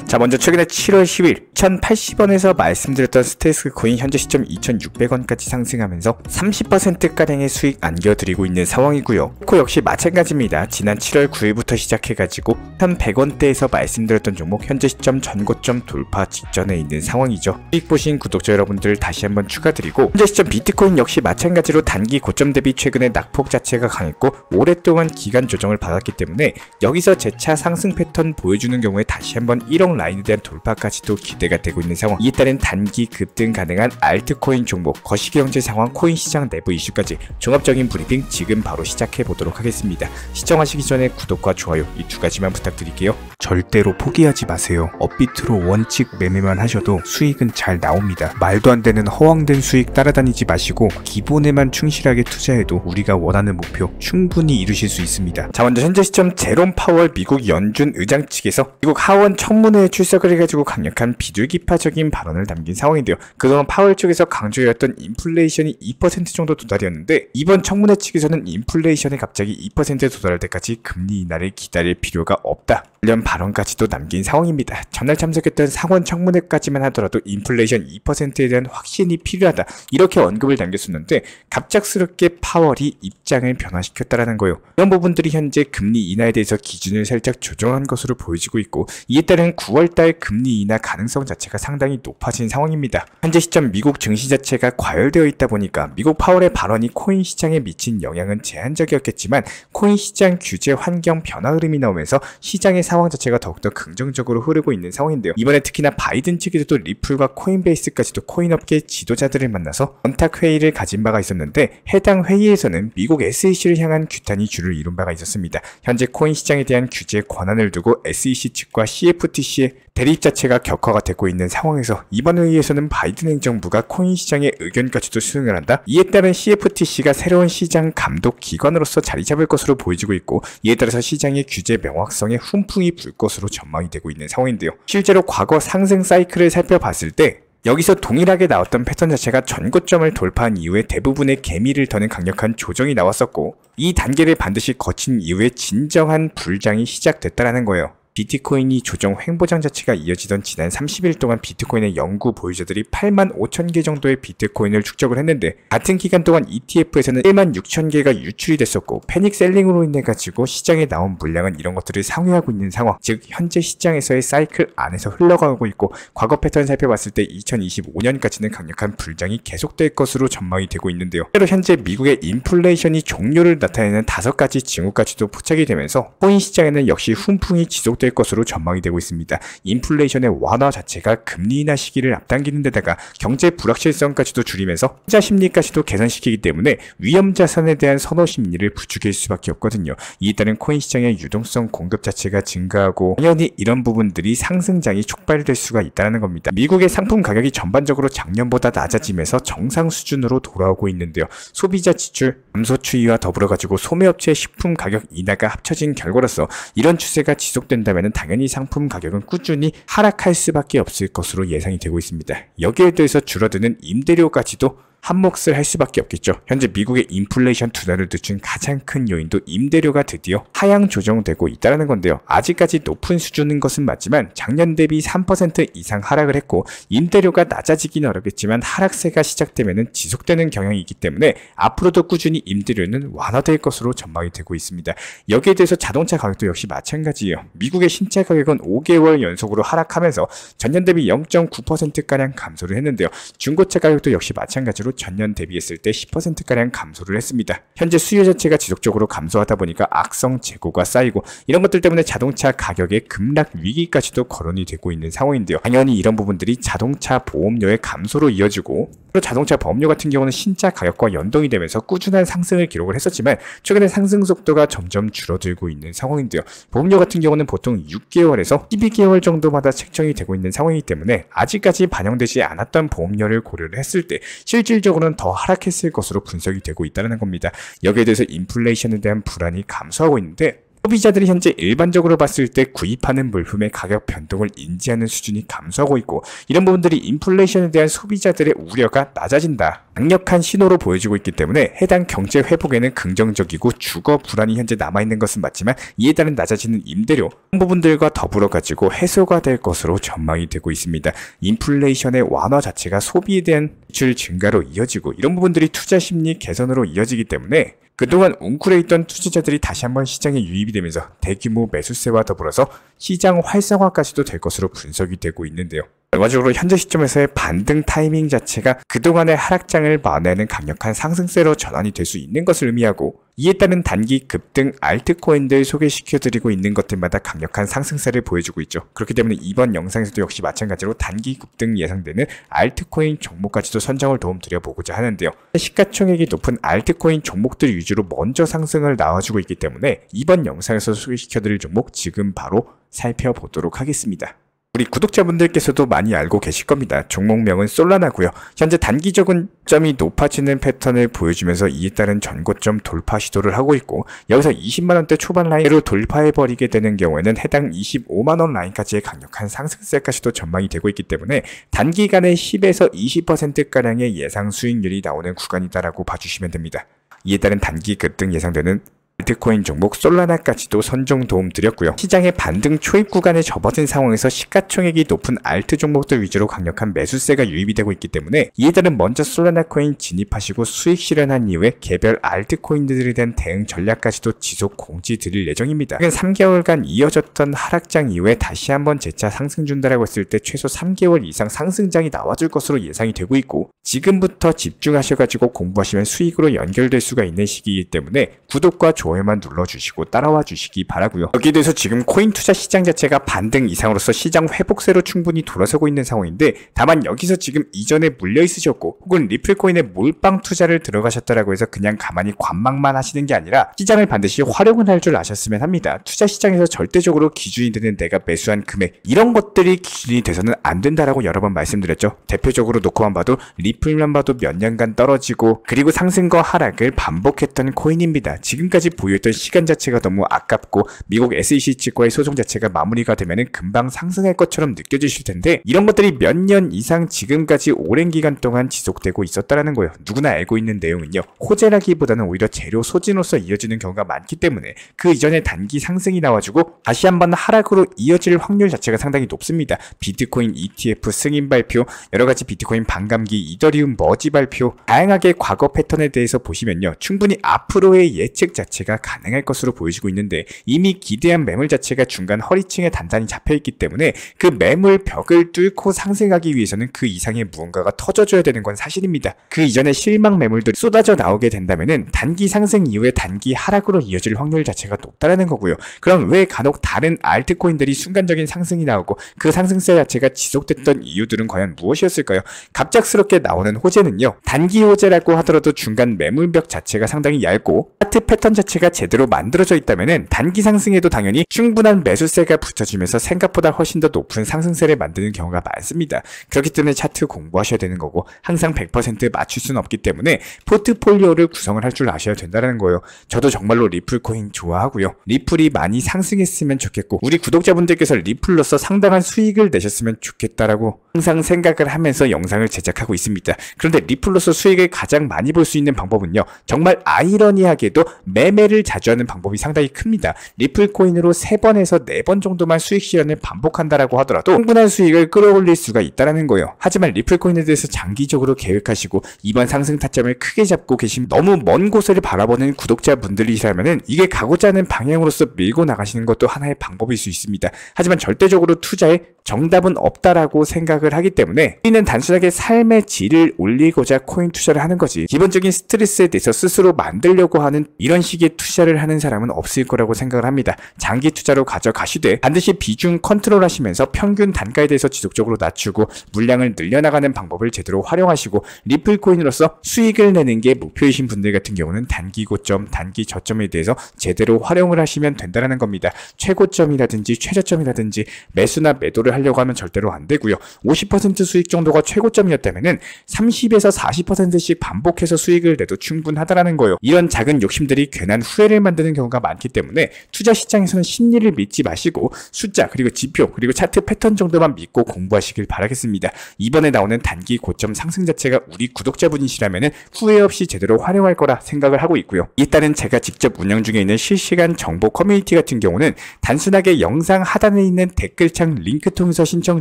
자, 먼저 최근에 7월 10일 1080원에서 말씀드렸던 스텔스 코인 현재 시점 2600원까지 상승하면서 30%가량의 수익 안겨드리고 있는 상황이고요. 코 역시 마찬가지입니다. 지난 7월 9일부터 시작해가지고 1100원대에서 말씀드렸던 종목 현재 시점 전고점 돌파 직전에 있는 상황이죠. 수익 보신 구독자 여러분들 다시 한번 축하드리고, 현재 시점 비트코인 역시 마찬가지로 단기 고점 대비 최근에 낙폭 자체가 강했고 오랫동안 기간 조정을 받았기 때문에 여기서 재차 상승 패턴 보여주는 경우에 다시 한번 1억 라인에 대한 돌파까지도 기대가 되고 있는 상황. 이에 따른 단기 급등 가능한 알트코인 종목, 거시기경제 상황, 코인 시장 내부 이슈까지 종합적인 브리핑 지금 바로 시작해 보도록 하겠습니다. 시청하시기 전에 구독과 좋아요 이 두 가지만 부탁드릴게요. 절대로 포기하지 마세요. 업비트로 원칙 매매만 하셔도 수익은 잘 나옵니다. 말도 안 되는 허황된 수익 따라다니지 마시고 기본에만 충실하게 투자해도 우리가 원하는 목표 충분히 이루실 수 있습니다. 자, 먼저 현재 시점 제롬 파월 미국 연준 의장 측에서 미국 하원 청문회에 출석을 해가지고 강력한 비둘기파적인 발언을 남긴 상황인데요. 그동안 파월 쪽에서 강조해왔던 인플레이션이 2% 정도 도달이었는데 이번 청문회 측에서는 인플레이션이 갑자기 2%에 도달할 때까지 금리 인하를 기다릴 필요가 없다, 관련 발언까지도 남긴 상황입니다. 전날 참석했던 상원 청문회까지만 하더라도 인플레이션 2%에 대한 확신이 필요하다, 이렇게 언급을 남겼었는데 갑작스럽게 파월이 입장을 변화시켰다라는 거예요. 이런 부분들이 현재 금리 인하에 대해서 기준을 살짝 조정한 것으로 보여지고 있고, 이에 따른 9월달 금리 인하 가능성 자체가 상당히 높아진 상황입니다. 현재 시점 미국 증시 자체가 과열되어 있다 보니까 미국 파월의 발언이 코인 시장에 미친 영향은 제한적이었겠지만 코인 시장 규제 환경 변화 흐름이 나오면서 시장의 상황 자체가 더욱더 긍정적으로 흐르고 있는 상황인데요. 이번에 특히나 바이든 측에서도 리플과 코인베이스까지도 코인업계 지도자들을 만나서 원탁 회의를 가진 바가 있었는데, 해당 회의에서는 미국 SEC를 향한 규탄이 주를 이룬 바가 있었습니다. 현재 코인 시장에 대한 규제 권한을 두고 SEC 측과 CFTC의 대립 자체가 격화가 되고 있는 상황에서 이번 회의에서는 바이든 행정부가 코인 시장의 의견까지도 수용을 한다. 이에 따른 CFTC가 새로운 시장 감독 기관으로서 자리 잡을 것으로 보여지고 있고, 이에 따라서 시장의 규제 명확성에 훈풍이 불 것으로 전망이 되고 있는 상황인데요. 실제로 과거 상승 사이클을 살펴봤을 때 여기서 동일하게 나왔던 패턴 자체가 전고점을 돌파한 이후에 대부분의 개미를 터는 강력한 조정이 나왔었고, 이 단계를 반드시 거친 이후에 진정한 불장이 시작됐다라는 거예요. 비트코인이 조정 횡보장 자체가 이어지던 지난 30일 동안 비트코인의 연구 보유자들이 85,000개 정도의 비트코인을 축적을 했는데, 같은 기간 동안 ETF에서는 16,000개가 유출이 됐었고, 패닉 셀링으로 인해 가지고 시장에 나온 물량은 이런 것들을 상회하고 있는 상황, 즉 현재 시장에서의 사이클 안에서 흘러가고 있고, 과거 패턴 살펴봤을 때 2025년까지는 강력한 불장이 계속될 것으로 전망이 되고 있는데요. 실제로 현재 미국의 인플레이션이 종료를 나타내는 5가지 징후까지도 포착이 되면서 코인 시장에는 역시 훈풍이 지속될 것으로 전망이 되고 있습니다. 인플레이션의 완화 자체가 금리 인하 시기를 앞당기는 데다가 경제 불확실성까지도 줄이면서 투자 심리까지도 개선시키기 때문에 위험 자산에 대한 선호 심리를 부추길 수밖에 없거든요. 이에 따른 코인 시장의 유동성 공급 자체가 증가하고 당연히 이런 부분들이 상승장이 촉발될 수가 있다는 겁니다. 미국의 상품 가격이 전반적으로 작년보다 낮아지면서 정상 수준으로 돌아오고 있는데요. 소비자 지출 감소 추이와 더불어 가지고 소매업체 식품 가격 인하가 합쳐진 결과로서 이런 추세가 지속된다면 당연히 상품 가격은 꾸준히 하락할 수밖에 없을 것으로 예상이 되고 있습니다. 여기에 대해서 줄어드는 임대료까지도 한몫을 할 수밖에 없겠죠. 현재 미국의 인플레이션 둔화를 늦춘 가장 큰 요인도 임대료가 드디어 하향 조정되고 있다는 건데요. 아직까지 높은 수준인 것은 맞지만 작년 대비 3% 이상 하락을 했고, 임대료가 낮아지기는 어렵겠지만 하락세가 시작되면 지속되는 경향이기 때문에 앞으로도 꾸준히 임대료는 완화될 것으로 전망이 되고 있습니다. 여기에 대해서 자동차 가격도 역시 마찬가지예요. 미국의 신차 가격은 5개월 연속으로 하락하면서 전년 대비 0.9%가량 감소를 했는데요. 중고차 가격도 역시 마찬가지로 전년 대비했을 때 10%가량 감소를 했습니다. 현재 수요 자체가 지속적으로 감소하다 보니까 악성 재고가 쌓이고 이런 것들 때문에 자동차 가격의 급락 위기까지도 거론이 되고 있는 상황인데요. 당연히 이런 부분들이 자동차 보험료의 감소로 이어지고, 자동차 보험료 같은 경우는 신차 가격과 연동이 되면서 꾸준한 상승을 기록을 했었지만 최근에 상승 속도가 점점 줄어들고 있는 상황인데요. 보험료 같은 경우는 보통 6개월에서 12개월 정도마다 책정이 되고 있는 상황이기 때문에 아직까지 반영되지 않았던 보험료를 고려를 했을 때 실질적으로는 더 하락했을 것으로 분석이 되고 있다는 겁니다. 여기에 대해서 인플레이션에 대한 불안이 감소하고 있는데, 소비자들이 현재 일반적으로 봤을 때 구입하는 물품의 가격 변동을 인지하는 수준이 감소하고 있고, 이런 부분들이 인플레이션에 대한 소비자들의 우려가 낮아진다, 강력한 신호로 보여지고 있기 때문에 해당 경제 회복에는 긍정적이고, 주거 불안이 현재 남아있는 것은 맞지만 이에 따른 낮아지는 임대료 부분들과 더불어 가지고 해소가 될 것으로 전망이 되고 있습니다. 인플레이션의 완화 자체가 소비에 대한 지출 증가로 이어지고, 이런 부분들이 투자 심리 개선으로 이어지기 때문에 그동안 웅크려 있던 투자자들이 다시 한번 시장에 유입이 되면서 대규모 매수세와 더불어서 시장 활성화까지도 될 것으로 분석이 되고 있는데요. 결과적으로 현재 시점에서의 반등 타이밍 자체가 그동안의 하락장을 만회하는 강력한 상승세로 전환이 될 수 있는 것을 의미하고, 이에 따른 단기 급등 알트코인들 소개시켜드리고 있는 것들마다 강력한 상승세를 보여주고 있죠. 그렇기 때문에 이번 영상에서도 역시 마찬가지로 단기 급등 예상되는 알트코인 종목까지도 선정을 도움드려보고자 하는데요. 시가총액이 높은 알트코인 종목들 위주로 먼저 상승을 나와주고 있기 때문에 이번 영상에서 소개시켜드릴 종목 지금 바로 살펴보도록 하겠습니다. 우리 구독자분들께서도 많이 알고 계실 겁니다. 종목명은 솔라나고요. 현재 단기적인 점이 높아지는 패턴을 보여주면서 이에 따른 전고점 돌파 시도를 하고 있고, 여기서 20만원대 초반 라인으로 돌파해버리게 되는 경우에는 해당 25만원 라인까지의 강력한 상승세까지도 전망이 되고 있기 때문에 단기간에 10에서 20%가량의 예상 수익률이 나오는 구간이다라고 봐주시면 됩니다. 이에 따른 단기 급등 예상되는 알트코인 종목 솔라나까지도 선정 도움 드렸고요. 시장의 반등 초입 구간에 접어든 상황에서 시가총액이 높은 알트 종목들 위주로 강력한 매수세가 유입이 되고 있기 때문에 이에 따른 먼저 솔라나 코인 진입하시고 수익 실현한 이후에 개별 알트코인들에 대한 대응 전략까지도 지속 공지 드릴 예정입니다. 최근 3개월간 이어졌던 하락장 이후에 다시 한번 재차 상승 준다라고 했을 때 최소 3개월 이상 상승장이 나와줄 것으로 예상이 되고 있고, 지금부터 집중하셔가지고 공부하시면 수익으로 연결될 수가 있는 시기이기 때문에 구독과 좋아요만 눌러주시고 따라와 주시기 바라고요. 여기에 대해서 지금 코인 투자 시장 자체가 반등 이상으로서 시장 회복세로 충분히 돌아서고 있는 상황인데, 다만 여기서 지금 이전에 물려 있으셨고 혹은 리플코인에 몰빵 투자를 들어가셨다라고 해서 그냥 가만히 관망만 하시는 게 아니라 시장을 반드시 활용을 할 줄 아셨으면 합니다. 투자 시장에서 절대적으로 기준이 되는 내가 매수한 금액, 이런 것들이 기준이 돼서는 안 된다라고 여러 번 말씀드렸죠. 대표적으로 놓고만 봐도 리플만 봐도 몇 년간 떨어지고 그리고 상승과 하락을 반복했던 코인입니다. 지금까지 보유했던 시간 자체가 너무 아깝고 미국 SEC 측과의 소송 자체가 마무리가 되면은 금방 상승할 것처럼 느껴지실 텐데, 이런 것들이 몇 년 이상 지금까지 오랜 기간 동안 지속되고 있었다라는 거예요. 누구나 알고 있는 내용은요, 호재라기보다는 오히려 재료 소진으로서 이어지는 경우가 많기 때문에 그 이전에 단기 상승이 나와주고 다시 한번 하락으로 이어질 확률 자체가 상당히 높습니다. 비트코인 ETF 승인 발표, 여러가지 비트코인 반감기, 이더리움 머지 발표, 다양하게 과거 패턴에 대해서 보시면요, 충분히 앞으로의 예측 자체가 가능할 것으로 보여지고 있는데, 이미 기대한 매물 자체가 중간 허리층에 단단히 잡혀있기 때문에 그 매물 벽을 뚫고 상승하기 위해서는 그 이상의 무언가가 터져줘야 되는 건 사실입니다. 그 이전에 실망 매물들이 쏟아져 나오게 된다면은 단기 상승 이후에 단기 하락으로 이어질 확률 자체가 높다라는 거고요. 그럼 왜 간혹 다른 알트코인들이 순간적인 상승이 나오고 그 상승세 자체가 지속됐던 이유들은 과연 무엇이었을까요? 갑작스럽게 나오는 호재는요, 단기 호재라고 하더라도 중간 매물벽 자체가 상당히 얇고 차트 패턴 자체가 제대로 만들어져 있다면은 단기 상승에도 당연히 충분한 매수세가 붙여지면서 생각보다 훨씬 더 높은 상승세를 만드는 경우가 많습니다. 그렇기 때문에 차트 공부하셔야 되는 거고, 항상 100% 맞출 수는 없기 때문에 포트폴리오를 구성을 할 줄 아셔야 된다는 거예요. 저도 정말로 리플코인 좋아하고요. 리플이 많이 상승했으면 좋겠고 우리 구독자분들께서 리플로서 상당한 수익을 내셨으면 좋겠다라고 항상 생각을 하면서 영상을 제작하고 있습니다. 그런데 리플로서 수익을 가장 많이 볼 수 있는 방법은요, 정말 아이러니하게도 매매를 자주 하는 방법이 상당히 큽니다. 리플코인으로 3번에서 4번 정도만 수익 실현을 반복한다라고 하더라도 충분한 수익을 끌어올릴 수가 있다는 거예요. 하지만 리플코인에 대해서 장기적으로 계획하시고 이번 상승 타점을 크게 잡고 계신 너무 먼 곳을 바라보는 구독자분들이시라면은 이게 가고자 하는 방향으로서 밀고 나가시는 것도 하나의 방법일 수 있습니다. 하지만 절대적으로 투자에 정답은 없다라고 생각을 하기 때문에 우리는 단순하게 삶의 질을 올리고자 코인 투자를 하는 거지, 기본적인 스트레스에 대해서 스스로 만들려고 하는 이런 식의 투자를 하는 사람은 없을 거라고 생각을 합니다. 장기 투자로 가져가시되 반드시 비중 컨트롤 하시면서 평균 단가에 대해서 지속적으로 낮추고 물량을 늘려나가는 방법을 제대로 활용하시고 리플코인으로서 수익을 내는 게 목표이신 분들 같은 경우는 단기 고점, 단기 저점에 대해서 제대로 활용을 하시면 된다는 겁니다. 최고점이라든지 최저점이라든지 매수나 매도를 하려고 하면 절대로 안 되고요. 50% 수익 정도가 최고점이었다면은 30에서 40%씩 반복해서 수익을 내도 충분하다라는 거예요. 이런 작은 욕심들이 괜한 강한 후회를 만드는 경우가 많기 때문에 투자 시장에서는 심리를 믿지 마시고 숫자 그리고 지표 그리고 차트 패턴 정도만 믿고 공부하시길 바라겠습니다. 이번에 나오는 단기 고점 상승 자체가 우리 구독자분이시라면 후회 없이 제대로 활용할 거라 생각을 하고 있고요. 일단은 제가 직접 운영 중에 있는 실시간 정보 커뮤니티 같은 경우는 단순하게 영상 하단에 있는 댓글창 링크 통해서 신청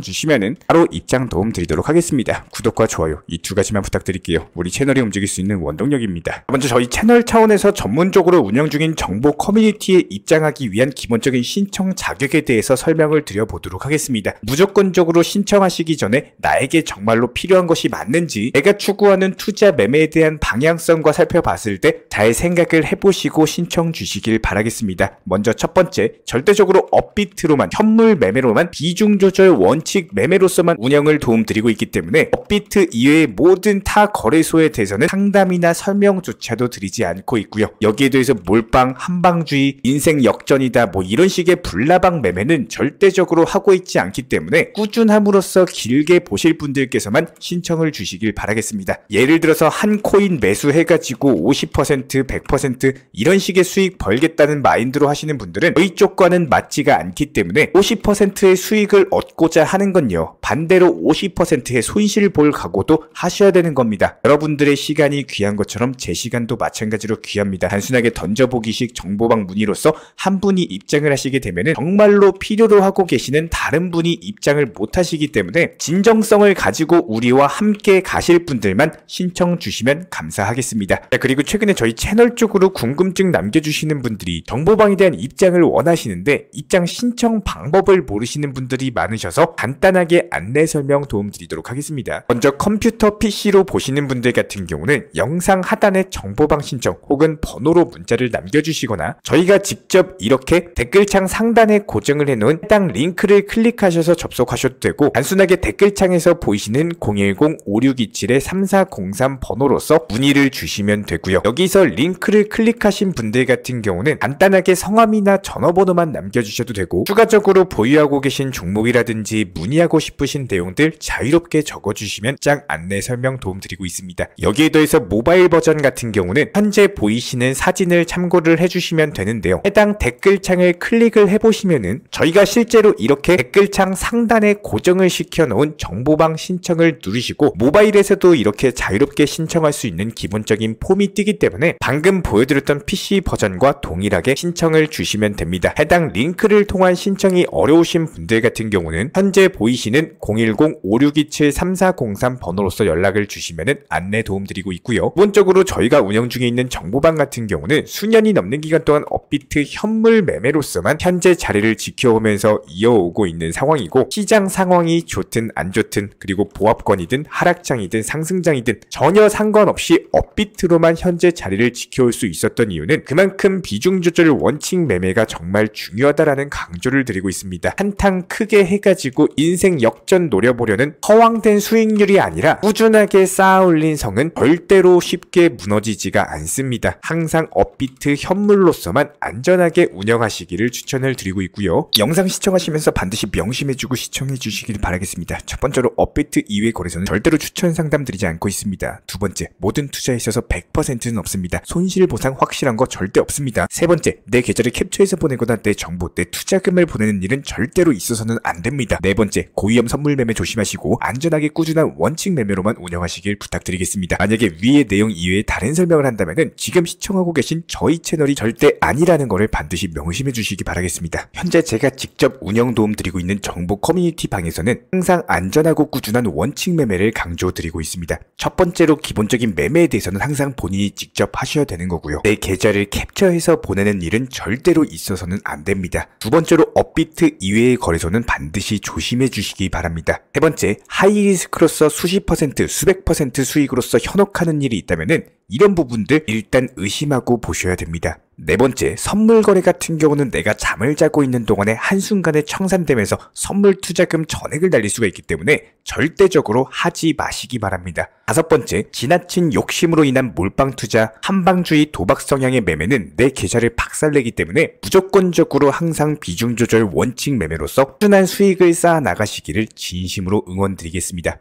주시면은 바로 입장 도움 드리도록 하겠습니다. 구독과 좋아요 이 두 가지만 부탁드릴게요. 우리 채널이 움직일 수 있는 원동력입니다. 먼저 저희 채널 차원에서 전문적으로 운영 중인 정보 커뮤니티에 입장하기 위한 기본적인 신청 자격에 대해서 설명을 드려보도록 하겠습니다. 무조건적으로 신청하시기 전에 나에게 정말로 필요한 것이 맞는지, 내가 추구하는 투자 매매에 대한 방향성과 살펴봤을 때 잘 생각을 해보시고 신청 주시길 바라겠습니다. 먼저 첫 번째, 절대적으로 업비트로만, 현물 매매로만, 비중 조절 원칙 매매로서만 운영을 도움드리고 있기 때문에 업비트 이외의 모든 타 거래소에 대해서는 상담이나 설명조차도 드리지 않고 있고요. 여기에 대해서 몰빵, 한방주의, 인생 역전이다 뭐 이런 식의 불나방 매매는 절대적으로 하고 있지 않기 때문에 꾸준함으로써 길게 보실 분들께서만 신청을 주시길 바라겠습니다. 예를 들어서 한 코인 매수해가지고 50%, 100% 이런 식의 수익 벌겠다는 마인드로 하시는 분들은 저희 쪽과는 맞지가 않기 때문에 50%의 수익을 얻고자 하는 건요, 반대로 50%의 손실을 볼 각오도 하셔야 되는 겁니다. 여러분들의 시간이 귀한 것처럼 제 시간도 마찬가지로 귀합니다. 단순하게 던져보기식 정보방 문의로서 한 분이 입장을 하시게 되면 정말로 필요로 하고 계시는 다른 분이 입장을 못 하시기 때문에 진정성을 가지고 우리와 함께 가실 분들만 신청 주시면 감사하겠습니다. 자, 그리고 최근에 저희 채널 쪽으로 궁금증 남겨주시는 분들이 정보방에 대한 입장을 원하시는데 입장 신청 방법을 모르시는 분들이 많으셔서 간단하게 안내 설명 도움드리도록 하겠습니다. 먼저 컴퓨터 PC로 보시는 분들 같은 경우는 영상 하단에 정보방 신청 혹은 번호로 문자를 남겨주시거나 저희가 직접 이렇게 댓글창 상단에 고정을 해놓은 해당 링크를 클릭하셔서 접속하셔도 되고, 단순하게 댓글창에서 보이시는 010-5627-3403 번호로서 문의를 주시면 되고요. 여기서 링크를 클릭하신 분들 같은 경우는 간단하게 성함이나 전화번호만 남겨주셔도 되고, 추가적으로 보유하고 계신 종목이라든지 문의하고 싶으신 내용들 자유롭게 적어주시면 짱 안내 설명 도움드리고 있습니다. 여기에 더해서 모바일 버전 같은 경우는 현재 보이시는 사진을 참고를 해주시면 되는데요. 해당 댓글창을 클릭을 해보시면은 저희가 실제로 이렇게 댓글창 상단에 고정을 시켜놓은 정보방 신청을 누르시고 모바일에서도 이렇게 자유롭게 신청할 수 있는 기본적인 폼이 뜨기 때문에 방금 보여드렸던 PC 버전과 동일하게 신청을 주시면 됩니다. 해당 링크를 통한 신청이 어려우신 분들 같은 경우는 현재 보이시는 010-5627-3403 번호로서 연락을 주시면 안내 도움드리고 있고요. 기본적으로 저희가 운영 중에 있는 정보방 같은 경우는 수년이 넘는 기간 동안 업비트 현물 매매로서만 현재 자리를 지켜오면서 이어오고 있는 상황이고, 시장 상황이 좋든 안 좋든 그리고 보합권이든 하락장이든 상승장이든 전혀 상관없이 업비트로만 현재 자리를 지켜올 수 있었던 이유는 그만큼 비중 조절 원칙 매매가 정말 중요하다라는 강조를 드리고 있습니다. 한탕 크게 해가지고 인생 역전 노려보려는 허황된 수익률이 아니라 꾸준하게 쌓아올린 성은 절대로 쉽게 무너지지가 않습니다. 항상 업비트 현물로서만 안전하게 운영하시기를 추천을 드리고 있고요. 영상 시청하시면서 반드시 명심해주고 시청해 주시길 바라겠습니다. 첫 번째로 업비트 이외 거래소는 절대로 추천 상담 드리지 않고 있습니다. 두 번째, 모든 투자에 있어서 100%는 없습니다. 손실 보상 확실한 거 절대 없습니다. 세 번째, 내 계좌를 캡처해서 보내거나 내 정보, 내 투자금을 보내는 일은 절대로 있어서는 안 됩니다. 네 번째, 고위험 선물 매매 조심하시고 안전하게 꾸준한 원칙 매매로만 운영하시길 부탁드리겠습니다. 만약에 위의 내용 이외에 다른 설명을 한다면 지금 시청하고 계신 저희 채널이 절대 아니라는 것을 반드시 명심해 주시기 바라겠습니다. 현재 제가 직접 운영 도움 드리고 있는 정보 커뮤니티 방에서는 항상 안전하고 꾸준한 원칙 매매를 강조드리고 있습니다. 첫 번째로 기본적인 매매에 대해서는 항상 본인이 직접 하셔야 되는 거고요. 내 계좌를 캡처해서 보내는 일은 절대로 있어서는 안 됩니다. 두 번째로 업비트 이외의 거래소는 반드시 조심해 주시기 바랍니다. 세 번째, 하이리스크로서 수십 퍼센트, 수백 퍼센트 수익으로서 현혹하는 일이 있다면 이런 부분들 일단 의심하고 보셔야 됩니다. 네 번째, 선물 거래 같은 경우는 내가 잠을 자고 있는 동안에 한순간에 청산되면서 선물 투자금 전액을 날릴 수가 있기 때문에 절대적으로 하지 마시기 바랍니다. 다섯 번째, 지나친 욕심으로 인한 몰빵 투자, 한방주의 도박 성향의 매매는 내 계좌를 박살내기 때문에 무조건적으로 항상 비중 조절 원칙 매매로서 꾸준한 수익을 쌓아 나가시기를 진심으로 응원드리겠습니다.